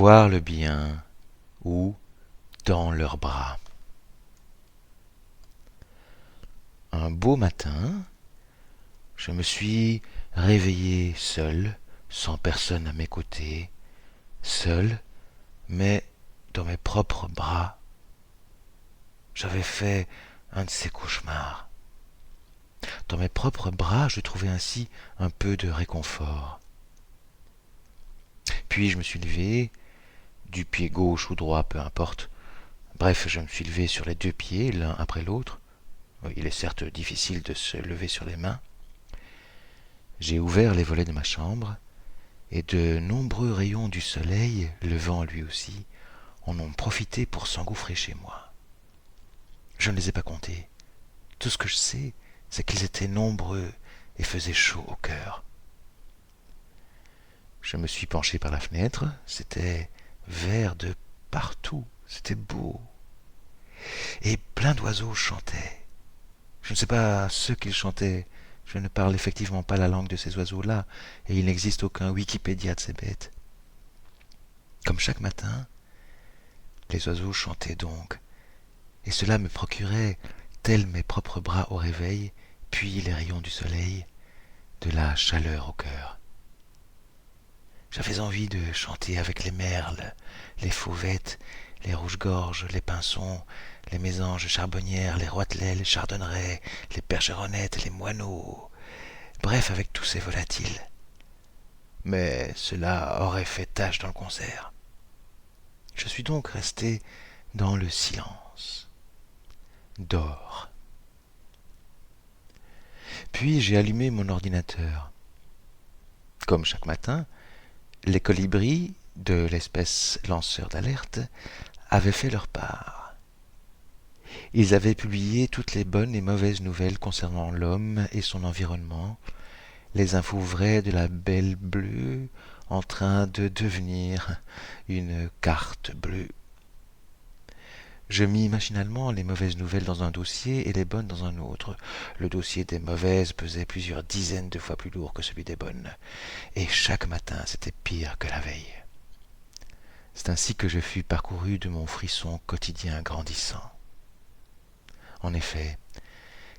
voir le bien ou dans leurs bras. Un beau matin, je me suis réveillé seul, sans personne à mes côtés, seul, mais dans mes propres bras. J'avais fait un de ces cauchemars. Dans mes propres bras, je trouvais ainsi un peu de réconfort. Puis je me suis levé, du pied gauche ou droit, peu importe. Bref, je me suis levé sur les deux pieds, l'un après l'autre. Il est certes difficile de se lever sur les mains. J'ai ouvert les volets de ma chambre, et de nombreux rayons du soleil, levant lui aussi, en ont profité pour s'engouffrer chez moi. Je ne les ai pas comptés. Tout ce que je sais, c'est qu'ils étaient nombreux et faisaient chaud au cœur. Je me suis penché par la fenêtre, c'était vert de partout, c'était beau. Et plein d'oiseaux chantaient. Je ne sais pas ce qu'ils chantaient, je ne parle effectivement pas la langue de ces oiseaux-là, et il n'existe aucun Wikipédia de ces bêtes. Comme chaque matin, les oiseaux chantaient donc, et cela me procurait, tels mes propres bras au réveil, puis les rayons du soleil, de la chaleur au cœur. J'avais envie de chanter avec les merles, les fauvettes, les rouges-gorges, les pinsons, les mésanges charbonnières, les roitelets, les chardonnerets, les percheronnettes, les moineaux, bref, avec tous ces volatiles. Mais cela aurait fait tache dans le concert. Je suis donc resté dans le silence, dehors. Puis j'ai allumé mon ordinateur. Comme chaque matin, les colibris de l'espèce lanceur d'alerte avaient fait leur part. Ils avaient publié toutes les bonnes et mauvaises nouvelles concernant l'homme et son environnement, les infos vraies de la belle bleue en train de devenir une carte bleue. Je mis machinalement les mauvaises nouvelles dans un dossier et les bonnes dans un autre. Le dossier des mauvaises pesait plusieurs dizaines de fois plus lourd que celui des bonnes, et chaque matin c'était pire que la veille. C'est ainsi que je fus parcouru de mon frisson quotidien grandissant. En effet,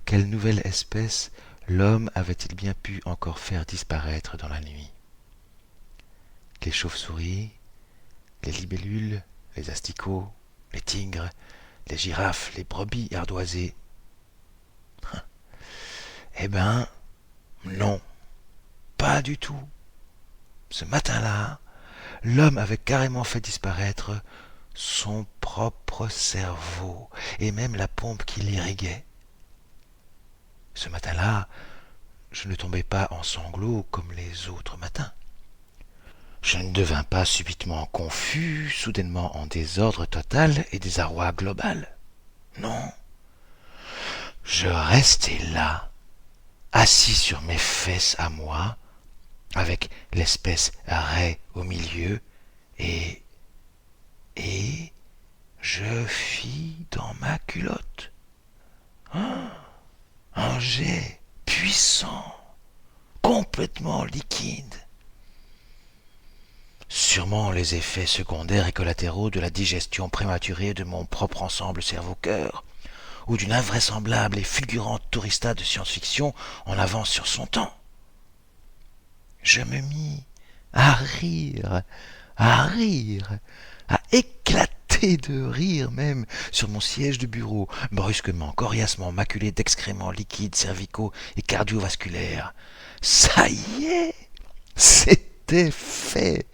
quelle nouvelle espèce l'homme avait-il bien pu encore faire disparaître dans la nuit? Les chauves-souris, les libellules, les asticots, les tigres, les girafes, les brebis ardoisées. Eh ben, non, pas du tout. Ce matin-là, l'homme avait carrément fait disparaître son propre cerveau, et même la pompe qui l'irriguait. Ce matin-là, je ne tombais pas en sanglots comme les autres matins. Je ne devins pas subitement confus, soudainement en désordre total et désarroi global. Non. Je restais là, assis sur mes fesses à moi, avec l'espèce raie au milieu, et je fis dans ma culotte un jet puissant, complètement liquide. Sûrement les effets secondaires et collatéraux de la digestion prématurée de mon propre ensemble cerveau-cœur, ou d'une invraisemblable et fulgurante tourista de science-fiction en avance sur son temps. Je me mis à rire, à rire, à éclater de rire même sur mon siège de bureau, brusquement, coriacement maculé d'excréments liquides cervicaux et cardiovasculaires. Ça y est, c'était fait.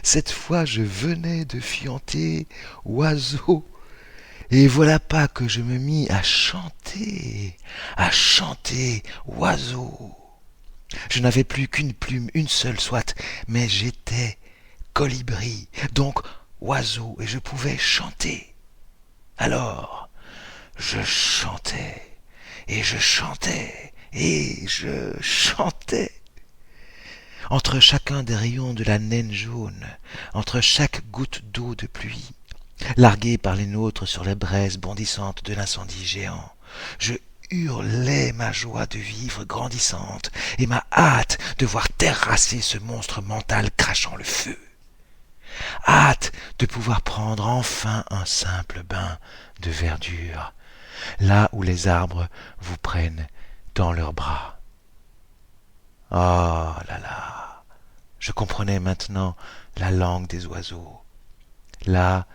Cette fois, je venais de fianter Oiseau. Et voilà pas que je me mis à chanter Oiseau. Je n'avais plus qu'une plume, une seule soit, mais j'étais colibri, donc oiseau, et je pouvais chanter. Alors, je chantais, et je chantais, et je chantais. Entre chacun des rayons de la naine jaune, entre chaque goutte d'eau de pluie, larguée par les nôtres sur les braises bondissantes de l'incendie géant, je hurlais ma joie de vivre grandissante et ma hâte de voir terrasser ce monstre mental crachant le feu. Hâte de pouvoir prendre enfin un simple bain de verdure, là où les arbres vous prennent dans leurs bras. Oh là là, je comprenais maintenant la langue des oiseaux, là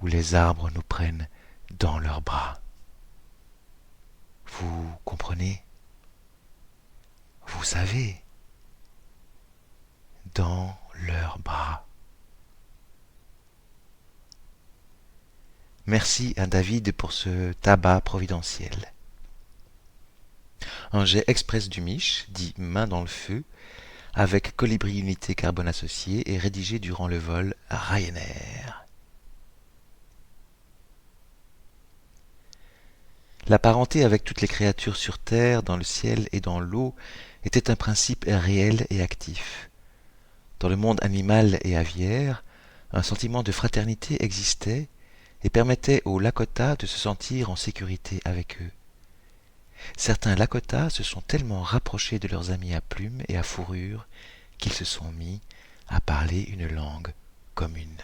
où les arbres nous prennent dans leurs bras. Vous comprenez? Vous savez, dans leurs bras. Merci à David pour ce tabac providentiel. Un jet express du Mich, dit main dans le feu, avec colibri unité carbone associée et rédigé durant le vol Ryanair. La parenté avec toutes les créatures sur terre, dans le ciel et dans l'eau était un principe réel et actif. Dans le monde animal et aviaire, un sentiment de fraternité existait et permettait aux Lakota de se sentir en sécurité avec eux. Certains Lakota se sont tellement rapprochés de leurs amis à plumes et à fourrure qu'ils se sont mis à parler une langue commune.